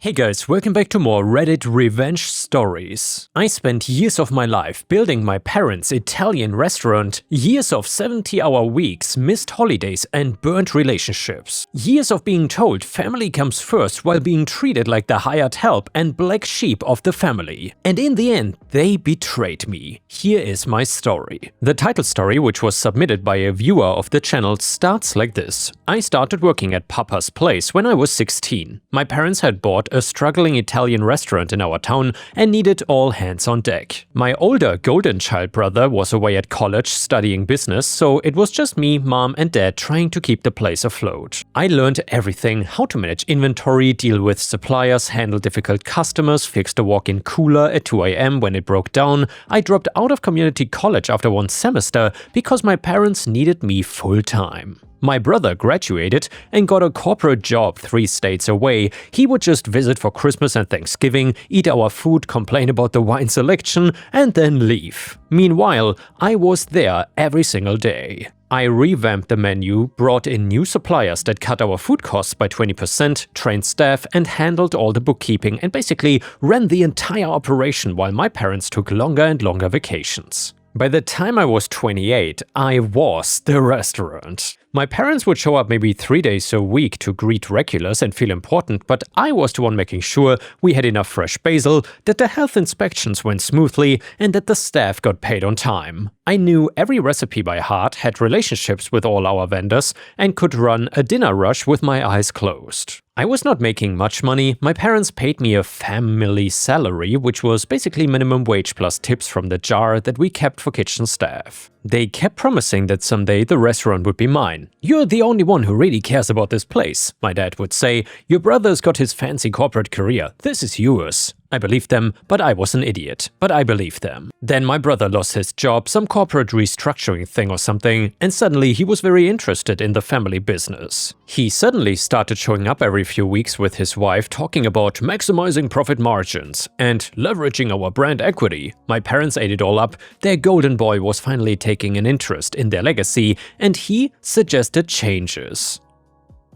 Hey guys, welcome back to more Reddit revenge stories. I spent years of my life building my parents' Italian restaurant, years of 70-hour weeks, missed holidays and burnt relationships. Years of being told family comes first while being treated like the hired help and black sheep of the family. And in the end, they betrayed me. Here is my story. The title story, which was submitted by a viewer of the channel, starts like this. I started working at Papa's Place when I was 16. My parents had bought a struggling Italian restaurant in our town and needed all hands on deck. My older golden child brother was away at college studying business, so it was just me, mom and dad trying to keep the place afloat. I learned everything: how to manage inventory, deal with suppliers, handle difficult customers, fix the walk-in cooler at 2 AM when it broke down. I dropped out of community college after one semester because my parents needed me full-time. My brother graduated and got a corporate job 3 states away. He would just visit for Christmas and Thanksgiving, eat our food, complain about the wine selection, and then leave. Meanwhile, I was there every single day. I revamped the menu, brought in new suppliers that cut our food costs by 20%, trained staff, and handled all the bookkeeping, and basically ran the entire operation while my parents took longer and longer vacations. By the time I was 28, I was the restaurant. My parents would show up maybe 3 days a week to greet regulars and feel important, but I was the one making sure we had enough fresh basil, that the health inspections went smoothly, and that the staff got paid on time. I knew every recipe by heart, had relationships with all our vendors, and could run a dinner rush with my eyes closed. I was not making much money. My parents paid me a family salary, which was basically minimum wage plus tips from the jar that we kept for kitchen staff. They kept promising that someday the restaurant would be mine. "You're the only one who really cares about this place," my dad would say. "Your brother's got his fancy corporate career. This is yours." I believed them, but I was an idiot. But I believed them. Then my brother lost his job, some corporate restructuring thing or something, and suddenly he was very interested in the family business. He suddenly started showing up every few weeks with his wife, talking about maximizing profit margins and leveraging our brand equity. My parents ate it all up. Their golden boy was finally taking an interest in their legacy, and he suggested changes.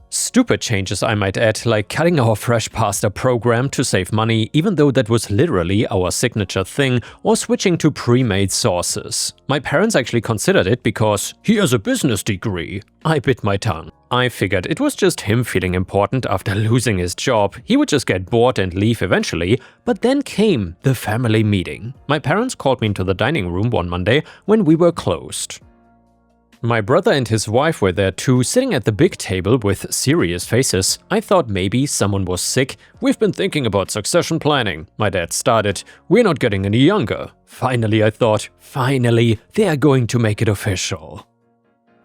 Stupid changes, I might add, like cutting our fresh pasta program to save money, even though that was literally our signature thing, or switching to pre-made sauces. My parents actually considered it because he has a business degree. I bit my tongue. I figured it was just him feeling important after losing his job. He would just get bored and leave eventually, but then came the family meeting. My parents called me into the dining room one Monday when we were closed. My brother and his wife were there too, sitting at the big table with serious faces. I thought maybe someone was sick. "We've been thinking about succession planning," my dad started. "We're not getting any younger." Finally, I thought, finally, they are going to make it official.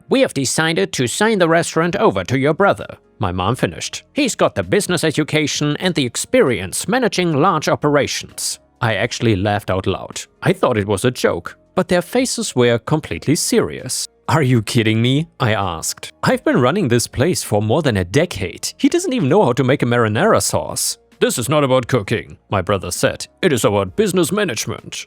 "We have decided to sign the restaurant over to your brother," my mom finished. "He's got the business education and the experience managing large operations." I actually laughed out loud. I thought it was a joke, but their faces were completely serious. "Are you kidding me?" I asked. "I've been running this place for more than a decade. He doesn't even know how to make a marinara sauce." "This is not about cooking," my brother said. "It is about business management.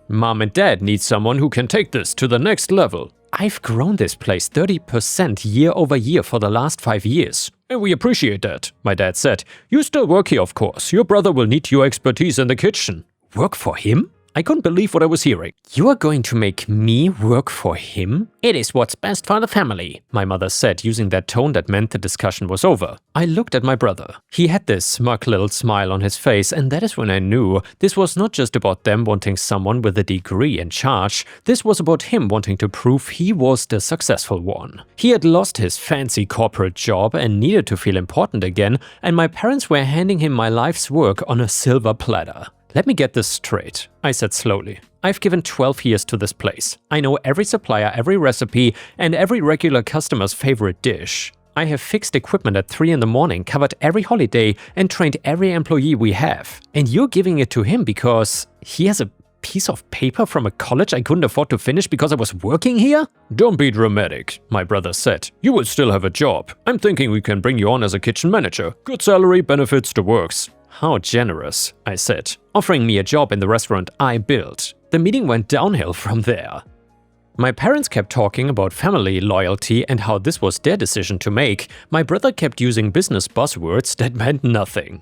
Mom and dad need someone who can take this to the next level. I've grown this place 30% year over year for the last 5 years. And we appreciate that," my dad said. "You still work here, of course. Your brother will need your expertise in the kitchen." Work for him? I couldn't believe what I was hearing. "You are going to make me work for him?" "It is what's best for the family," my mother said, using that tone that meant the discussion was over. I looked at my brother. He had this smug little smile on his face, and that is when I knew this was not just about them wanting someone with a degree in charge. This was about him wanting to prove he was the successful one. He had lost his fancy corporate job and needed to feel important again, and my parents were handing him my life's work on a silver platter. "Let me get this straight," I said slowly. "I've given 12 years to this place. I know every supplier, every recipe, and every regular customer's favorite dish. I have fixed equipment at 3 in the morning, covered every holiday, and trained every employee we have. And you're giving it to him because he has a piece of paper from a college I couldn't afford to finish because I was working here?" "Don't be dramatic," my brother said. "You will still have a job. I'm thinking we can bring you on as a kitchen manager. Good salary, benefits, the works." "How generous," I said, offering me a job in the restaurant I built. The meeting went downhill from there. My parents kept talking about family loyalty and how this was their decision to make. My brother kept using business buzzwords that meant nothing.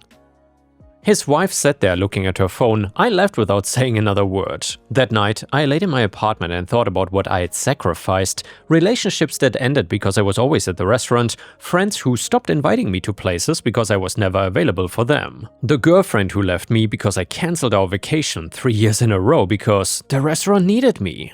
His wife sat there looking at her phone. I left without saying another word. That night, I laid in my apartment and thought about what I had sacrificed. Relationships that ended because I was always at the restaurant, friends who stopped inviting me to places because I was never available for them, the girlfriend who left me because I cancelled our vacation 3 years in a row because the restaurant needed me.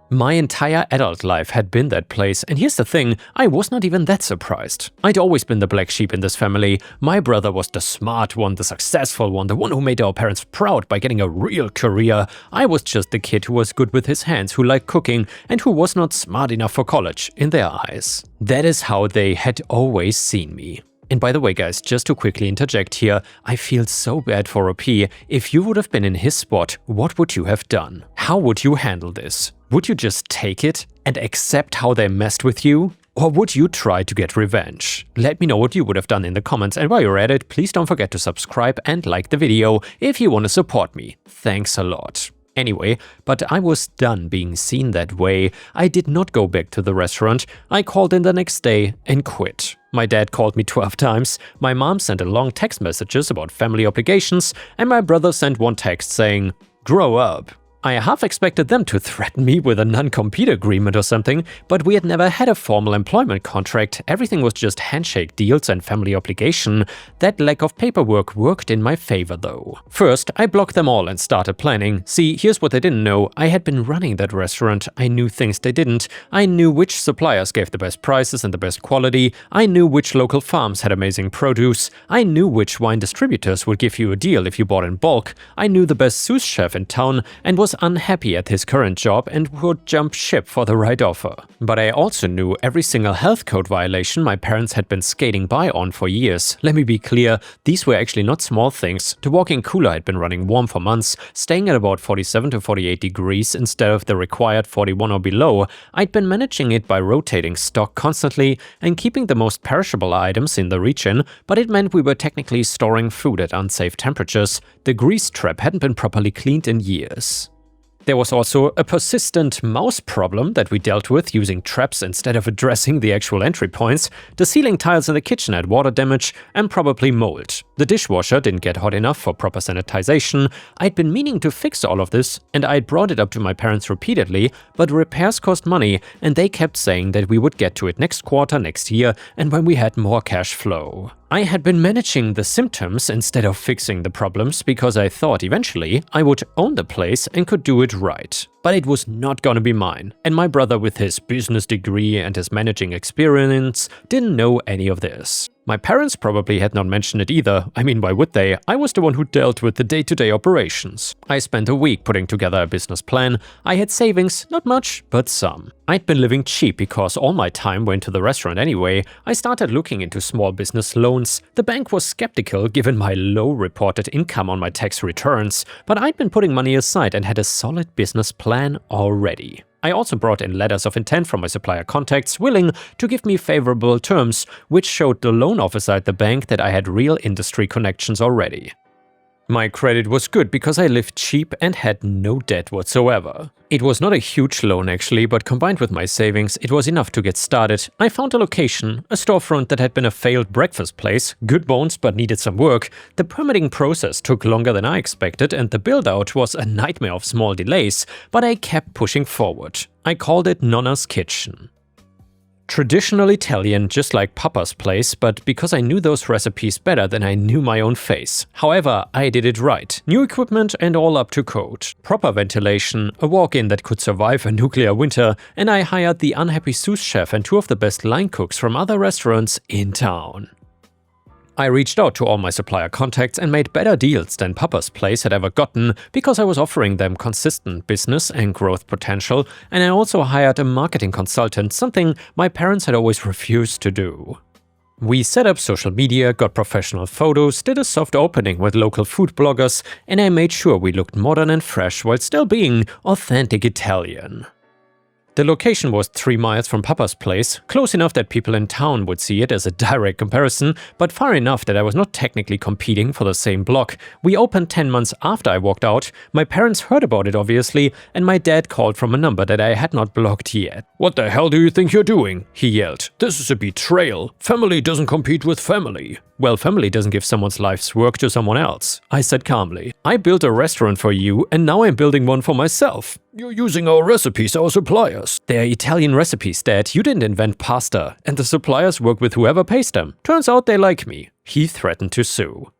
My entire adult life had been that place, and here's the thing, I was not even that surprised. I'd always been the black sheep in this family. My brother was the smart one, the successful one, the one who made our parents proud by getting a real career. I was just the kid who was good with his hands, who liked cooking, and who was not smart enough for college, in their eyes. That is how they had always seen me. And by the way guys, just to quickly interject here, I feel so bad for OP. If you would have been in his spot, what would you have done? How would you handle this? Would you just take it and accept how they messed with you? Or would you try to get revenge? Let me know what you would have done in the comments, and while you're at it, please don't forget to subscribe and like the video if you want to support me. Thanks a lot. Anyway, but I was done being seen that way. I did not go back to the restaurant. I called in the next day and quit. My dad called me 12 times, my mom sent long text messages about family obligations, and my brother sent one text saying, "Grow up." I half expected them to threaten me with a non-compete agreement or something, but we had never had a formal employment contract. Everything was just handshake deals and family obligation. That lack of paperwork worked in my favor though. First, I blocked them all and started planning. See, here's what they didn't know. I had been running that restaurant. I knew things they didn't. I knew which suppliers gave the best prices and the best quality. I knew which local farms had amazing produce. I knew which wine distributors would give you a deal if you bought in bulk. I knew the best sous chef in town and was unhappy at his current job and would jump ship for the right offer. But I also knew every single health code violation my parents had been skating by on for years. Let me be clear, these were actually not small things. The walk-in cooler had been running warm for months, staying at about 47 to 48 degrees instead of the required 41 or below. I'd been managing it by rotating stock constantly and keeping the most perishable items in the region, but it meant we were technically storing food at unsafe temperatures. The grease trap hadn't been properly cleaned in years. There was also a persistent mouse problem that we dealt with using traps instead of addressing the actual entry points. The ceiling tiles in the kitchen had water damage and probably mold. The dishwasher didn't get hot enough for proper sanitization. I'd been meaning to fix all of this, and I'd brought it up to my parents repeatedly, but repairs cost money, and they kept saying that we would get to it next quarter, next year, and when we had more cash flow. I had been managing the symptoms instead of fixing the problems because I thought eventually I would own the place and could do it right. But it was not gonna be mine, and my brother with his business degree and his managing experience didn't know any of this. My parents probably had not mentioned it either. I mean, why would they? I was the one who dealt with the day-to-day operations. I spent a week putting together a business plan. I had savings, not much, but some. I'd been living cheap because all my time went to the restaurant anyway. I started looking into small business loans. The bank was skeptical given my low reported income on my tax returns, but I'd been putting money aside and had a solid business plan already. I also brought in letters of intent from my supplier contacts willing to give me favorable terms, which showed the loan officer at the bank that I had real industry connections already. My credit was good because I lived cheap and had no debt whatsoever. It was not a huge loan actually, but combined with my savings, it was enough to get started. I found a location, a storefront that had been a failed breakfast place, good bones but needed some work. The permitting process took longer than I expected and the build-out was a nightmare of small delays, but I kept pushing forward. I called it Nonna's Kitchen. Traditional Italian, just like Papa's place, but because I knew those recipes better than I knew my own face. However, I did it right. New equipment and all up to code. Proper ventilation, a walk-in that could survive a nuclear winter, and I hired the unhappy sous chef and 2 of the best line cooks from other restaurants in town. I reached out to all my supplier contacts and made better deals than Papa's place had ever gotten because I was offering them consistent business and growth potential, and I also hired a marketing consultant, something my parents had always refused to do. We set up social media, got professional photos, did a soft opening with local food bloggers, and I made sure we looked modern and fresh while still being authentic Italian. The location was 3 miles from Papa's place, close enough that people in town would see it as a direct comparison, but far enough that I was not technically competing for the same block. We opened 10 months after I walked out. My parents heard about it obviously, and my dad called from a number that I had not blocked yet. "What the hell do you think you're doing?" he yelled. "This is a betrayal. Family doesn't compete with family." Well, family doesn't give someone's life's work to someone else, I said calmly. I built a restaurant for you and now I'm building one for myself. You're using our recipes, our suppliers. They're Italian recipes, Dad. You didn't invent pasta. And the suppliers work with whoever pays them. Turns out they like me. He threatened to sue.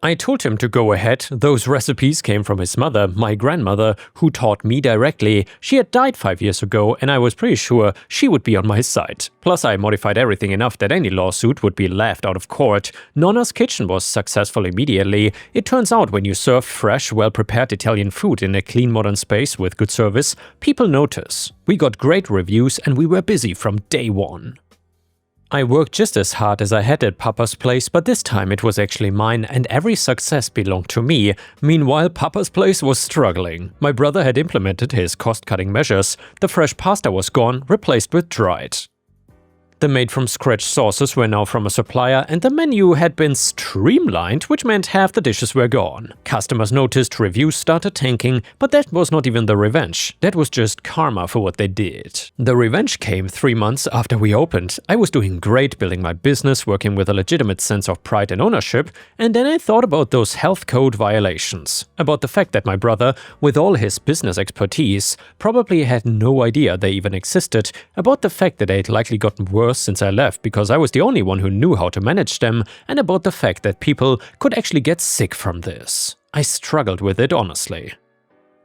I told him to go ahead. Those recipes came from his mother, my grandmother, who taught me directly. She had died 5 years ago and I was pretty sure she would be on my side. Plus I modified everything enough that any lawsuit would be laughed out of court. Nonna's kitchen was successful immediately. It turns out when you serve fresh, well-prepared Italian food in a clean modern space with good service, people notice. We got great reviews and we were busy from day one. I worked just as hard as I had at Papa's place, but this time it was actually mine and every success belonged to me. Meanwhile, Papa's place was struggling. My brother had implemented his cost-cutting measures. The fresh pasta was gone, replaced with dried. The made-from-scratch sauces were now from a supplier and the menu had been streamlined, which meant half the dishes were gone. Customers noticed, reviews started tanking, but that was not even the revenge. That was just karma for what they did. The revenge came 3 months after we opened. I was doing great, building my business, working with a legitimate sense of pride and ownership, and then I thought about those health code violations. About the fact that my brother, with all his business expertise, probably had no idea they even existed, about the fact that they'd likely gotten worse since I left because I was the only one who knew how to manage them, and about the fact that people could actually get sick from this. I struggled with it honestly.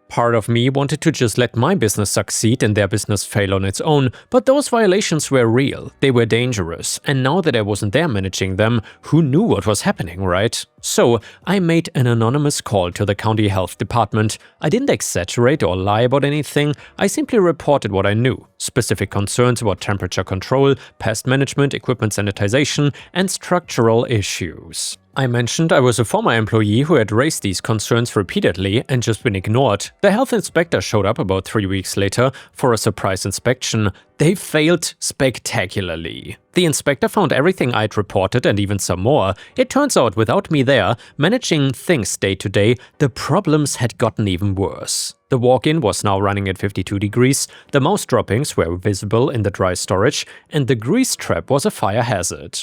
Part of me wanted to just let my business succeed and their business fail on its own, but those violations were real, they were dangerous, and now that I wasn't there managing them, who knew what was happening, right? So I made an anonymous call to the county health department. I didn't exaggerate or lie about anything, I simply reported what I knew. Specific concerns about temperature control, pest management, equipment sanitization, and structural issues. I mentioned I was a former employee who had raised these concerns repeatedly and just been ignored. The health inspector showed up about 3 weeks later for a surprise inspection. They failed spectacularly. The inspector found everything I'd reported and even some more. It turns out without me there, managing things day to day, the problems had gotten even worse. The walk-in was now running at 52 degrees, the mouse droppings were visible in the dry storage, and the grease trap was a fire hazard.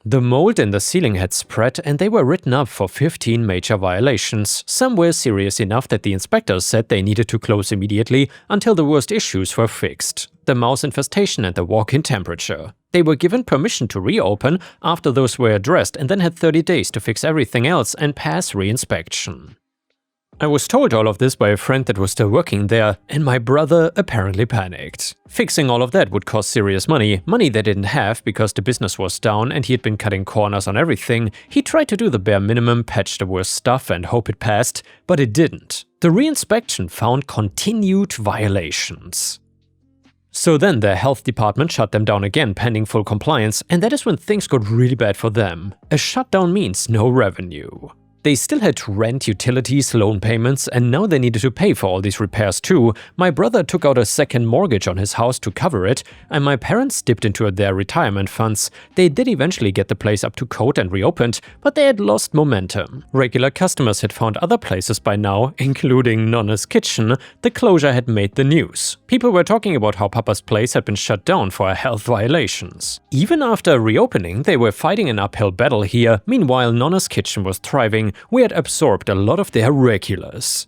The mold in the ceiling had spread and they were written up for 15 major violations. Some were serious enough that the inspectors said they needed to close immediately until the worst issues were fixed. The mouse infestation and the walk-in temperature. They were given permission to reopen after those were addressed and then had 30 days to fix everything else and pass re-inspection. I was told all of this by a friend that was still working there, and my brother apparently panicked. Fixing all of that would cost serious money they didn't have because the business was down and he had been cutting corners on everything. He tried to do the bare minimum, patch the worst stuff and hope it passed, but it didn't. The re-inspection found continued violations. So then the health department shut them down again pending full compliance, and that is when things got really bad for them. A shutdown means no revenue. They still had to rent, utilities, loan payments, and now they needed to pay for all these repairs too. My brother took out a second mortgage on his house to cover it, and my parents dipped into their retirement funds. They did eventually get the place up to code and reopened, but they had lost momentum. Regular customers had found other places by now, including Nonna's kitchen. The closure had made the news. People were talking about how Papa's place had been shut down for health violations. Even after reopening, they were fighting an uphill battle here. Meanwhile, Nonna's kitchen was thriving. We had absorbed a lot of their regulars.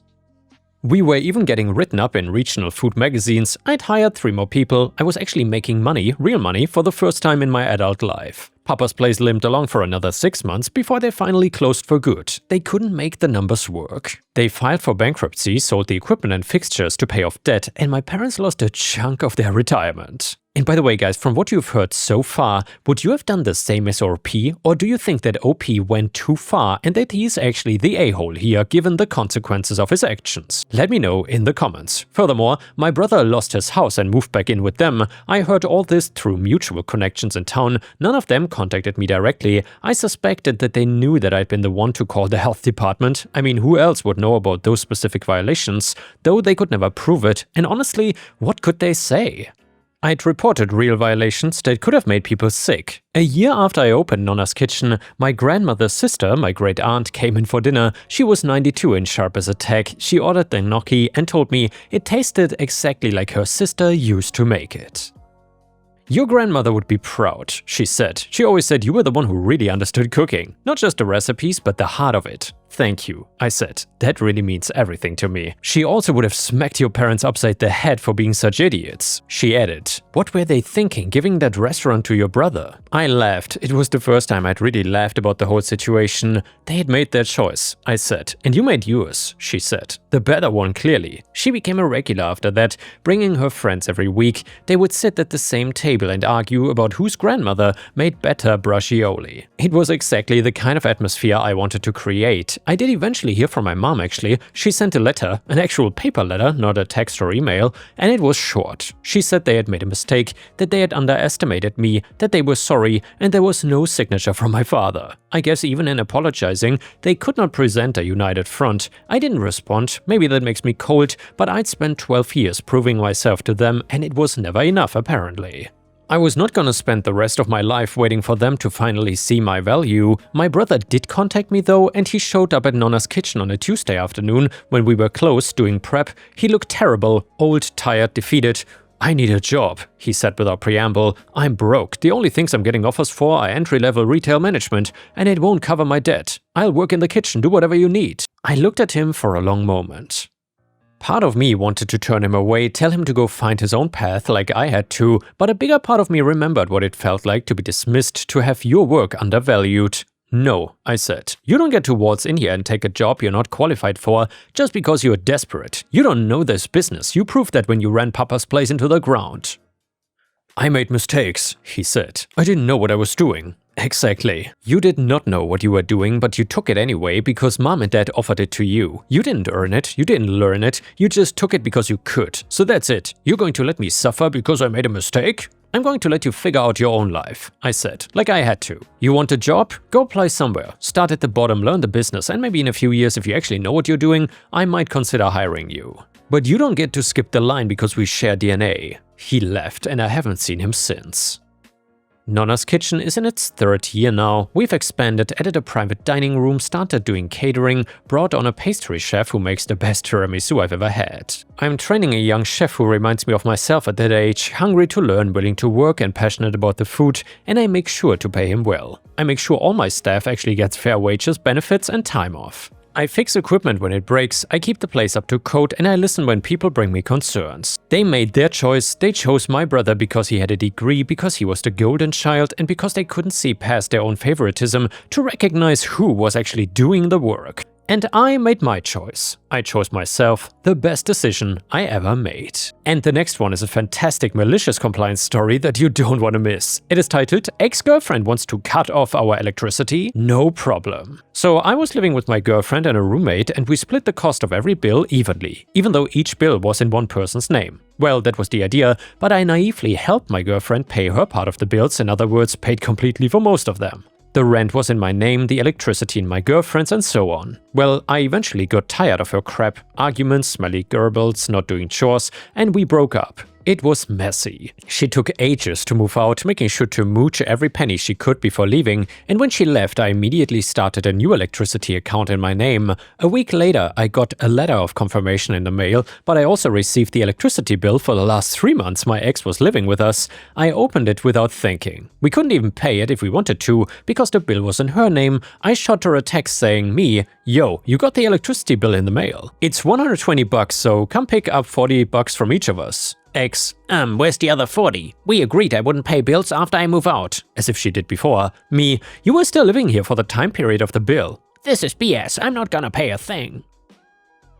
We were even getting written up in regional food magazines. I'd hired 3 more people. I was actually making money, real money, for the first time in my adult life. Papa's place limped along for another 6 months before they finally closed for good. They couldn't make the numbers work. They filed for bankruptcy, sold the equipment and fixtures to pay off debt, and my parents lost a chunk of their retirement. And by the way, guys, from what you've heard so far, would you have done the same as OP, or do you think that OP went too far and that he's actually the a-hole here given the consequences of his actions? Let me know in the comments. Furthermore, my brother lost his house and moved back in with them. I heard all this through mutual connections in town. None of them contacted me directly. I suspected that they knew that I'd been the one to call the health department. I mean, who else would know about those specific violations? Though they could never prove it, and honestly, what could they say? I'd reported real violations that could have made people sick. A year after I opened Nonna's kitchen, my grandmother's sister, my great aunt, came in for dinner. She was 92 and sharp as a tack. She ordered the gnocchi and told me it tasted exactly like her sister used to make it. "Your grandmother would be proud," she said. "She always said you were the one who really understood cooking. Not just the recipes, but the heart of it." "Thank you," I said. "That really means everything to me." "She also would have smacked your parents upside the head for being such idiots." She added, "What were they thinking, giving that restaurant to your brother?" I laughed. It was the first time I'd really laughed about the whole situation. "They had made their choice," I said. "And you made yours," she said. "The better one, clearly." She became a regular after that, bringing her friends every week. They would sit at the same table and argue about whose grandmother made better braccioli. It was exactly the kind of atmosphere I wanted to create. I did eventually hear from my mom actually. She sent a letter, an actual paper letter, not a text or email, and it was short. She said they had made a mistake, that they had underestimated me, that they were sorry, and there was no signature from my father. I guess even in apologizing, they could not present a united front. I didn't respond, maybe that makes me cold, but I'd spent 12 years proving myself to them and it was never enough apparently. I was not gonna spend the rest of my life waiting for them to finally see my value. My brother did contact me though, and he showed up at Nonna's kitchen on a Tuesday afternoon when we were close doing prep. He looked terrible, old, tired, defeated. "I need a job," he said without preamble. "I'm broke. The only things I'm getting offers for are entry-level retail management, and it won't cover my debt. I'll work in the kitchen, do whatever you need." I looked at him for a long moment. Part of me wanted to turn him away, tell him to go find his own path like I had to, but a bigger part of me remembered what it felt like to be dismissed, to have your work undervalued. "No," I said. "You don't get to waltz in here and take a job you're not qualified for just because you're desperate. You don't know this business. You proved that when you ran Papa's place into the ground." "I made mistakes," he said. "I didn't know what I was doing." Exactly. You did not know what you were doing, but you took it anyway because mom and dad offered it to you. You didn't earn it, you didn't learn it, you just took it because you could. So that's it. You're going to let me suffer because I made a mistake? "I'm going to let you figure out your own life," I said, like I had to. "You want a job? Go apply somewhere. Start at the bottom, learn the business, and maybe in a few years if you actually know what you're doing, I might consider hiring you. But you don't get to skip the line because we share DNA." He left and I haven't seen him since. Nonna's kitchen is in its 3rd year now. We've expanded, added a private dining room, started doing catering, brought on a pastry chef who makes the best tiramisu I've ever had. I'm training a young chef who reminds me of myself at that age, hungry to learn, willing to work and passionate about the food, and I make sure to pay him well. I make sure all my staff actually gets fair wages, benefits and time off. I fix equipment when it breaks, I keep the place up to code, and I listen when people bring me concerns. They made their choice. They chose my brother because he had a degree, because he was the golden child, and because they couldn't see past their own favoritism to recognize who was actually doing the work. And I made my choice. I chose myself, the best decision I ever made. And the next one is a fantastic malicious compliance story that you don't want to miss. It is titled, "Ex-girlfriend wants to cut off our electricity? No problem." So I was living with my girlfriend and a roommate and we split the cost of every bill evenly, even though each bill was in one person's name. Well, that was the idea, but I naively helped my girlfriend pay her part of the bills, in other words, paid completely for most of them. The rent was in my name, the electricity in my girlfriend's, and so on. Well, I eventually got tired of her crap, arguments, smelly Goebbels, not doing chores, and we broke up. It was messy. She took ages to move out, making sure to mooch every penny she could before leaving, and when she left I immediately started a new electricity account in my name. A week later I got a letter of confirmation in the mail, but I also received the electricity bill for the last 3 months my ex was living with us. I opened it without thinking. We couldn't even pay it if we wanted to, because the bill was in her name. I shot her a text saying, "Yo, you got the electricity bill in the mail. It's $120, so come pick up $40 from each of us." Ex, where's the other 40? We agreed I wouldn't pay bills after I move out. As if she did before. You were still living here for the time period of the bill. This is BS, I'm not gonna pay a thing.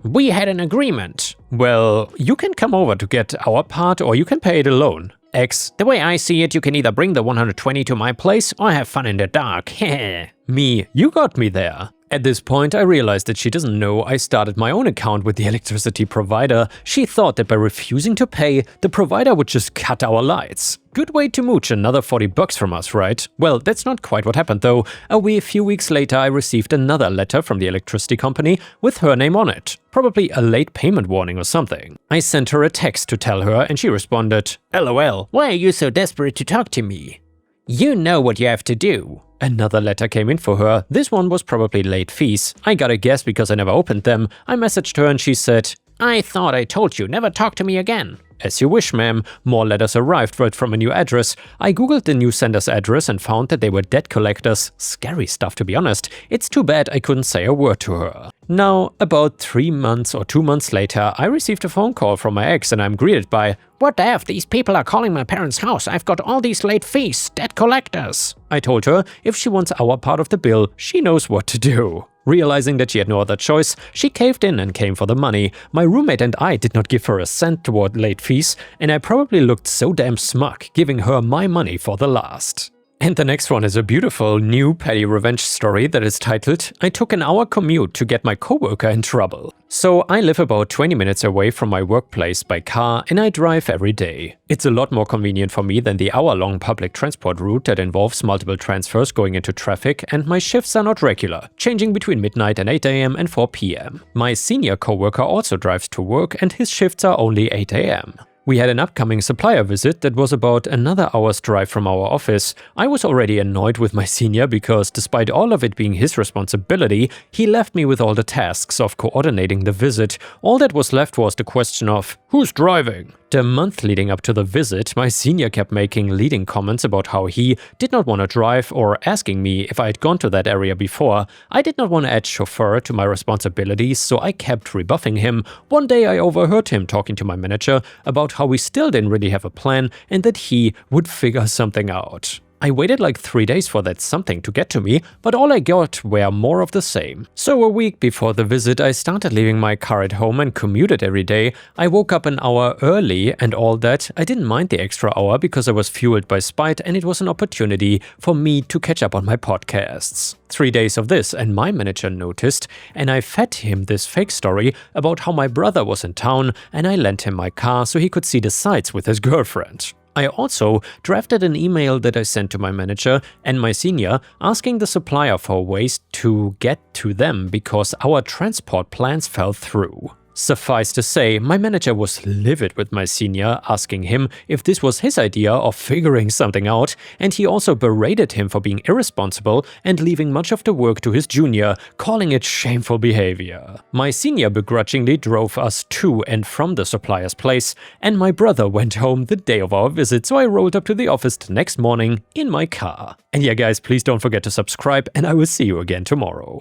We had an agreement. Well, you can come over to get our part or you can pay it alone. Ex, the way I see it, you can either bring the 120 to my place or have fun in the dark. Heh. You got me there. At this point, I realized that she doesn't know I started my own account with the electricity provider. She thought that by refusing to pay, the provider would just cut our lights. Good way to mooch another $40 from us, right? Well, that's not quite what happened though. A few weeks later, I received another letter from the electricity company with her name on it. Probably a late payment warning or something. I sent her a text to tell her and she responded, "LOL, why are you so desperate to talk to me? You know what you have to do." Another letter came in for her. This one was probably late fees. I got a guess because I never opened them. I messaged her and she said, "I thought I told you, never talk to me again." As you wish, ma'am. More letters arrived, but from a new address. I googled the new sender's address and found that they were debt collectors. Scary stuff, to be honest. It's too bad I couldn't say a word to her. Now, about 3 months or 2 months later, I received a phone call from my ex and I'm greeted by, "What the F, these people are calling my parents' house. I've got all these late fees, debt collectors." I told her if she wants our part of the bill, she knows what to do. Realizing that she had no other choice, she caved in and came for the money. My roommate and I did not give her a cent toward late fees, and I probably looked so damn smug giving her my money for the last. And the next one is a beautiful, new petty revenge story that is titled, "I took an hour commute to get my coworker in trouble." So I live about 20 minutes away from my workplace by car and I drive every day. It's a lot more convenient for me than the hour-long public transport route that involves multiple transfers going into traffic, and my shifts are not regular, changing between midnight and 8 AM and 4 PM. My senior coworker also drives to work and his shifts are only 8 AM. We had an upcoming supplier visit that was about another hour's drive from our office. I was already annoyed with my senior because despite all of it being his responsibility, he left me with all the tasks of coordinating the visit. All that was left was the question of, who's driving? The month leading up to the visit, my senior kept making leading comments about how he did not want to drive or asking me if I had gone to that area before. I did not want to add chauffeur to my responsibilities, so I kept rebuffing him. One day I overheard him talking to my manager about how we still didn't really have a plan and that he would figure something out. I waited like 3 days for that something to get to me, but all I got were more of the same. So a week before the visit, I started leaving my car at home and commuted every day. I woke up an hour early and all that. I didn't mind the extra hour because I was fueled by spite and it was an opportunity for me to catch up on my podcasts. 3 days of this and my manager noticed, and I fed him this fake story about how my brother was in town and I lent him my car so he could see the sights with his girlfriend. I also drafted an email that I sent to my manager and my senior asking the supplier for ways to get to them because our transport plans fell through. Suffice to say, my manager was livid with my senior, asking him if this was his idea of figuring something out, and he also berated him for being irresponsible and leaving much of the work to his junior, calling it shameful behavior. My senior begrudgingly drove us to and from the supplier's place, and my brother went home the day of our visit, so I rolled up to the office the next morning in my car. And yeah guys, please don't forget to subscribe, and I will see you again tomorrow.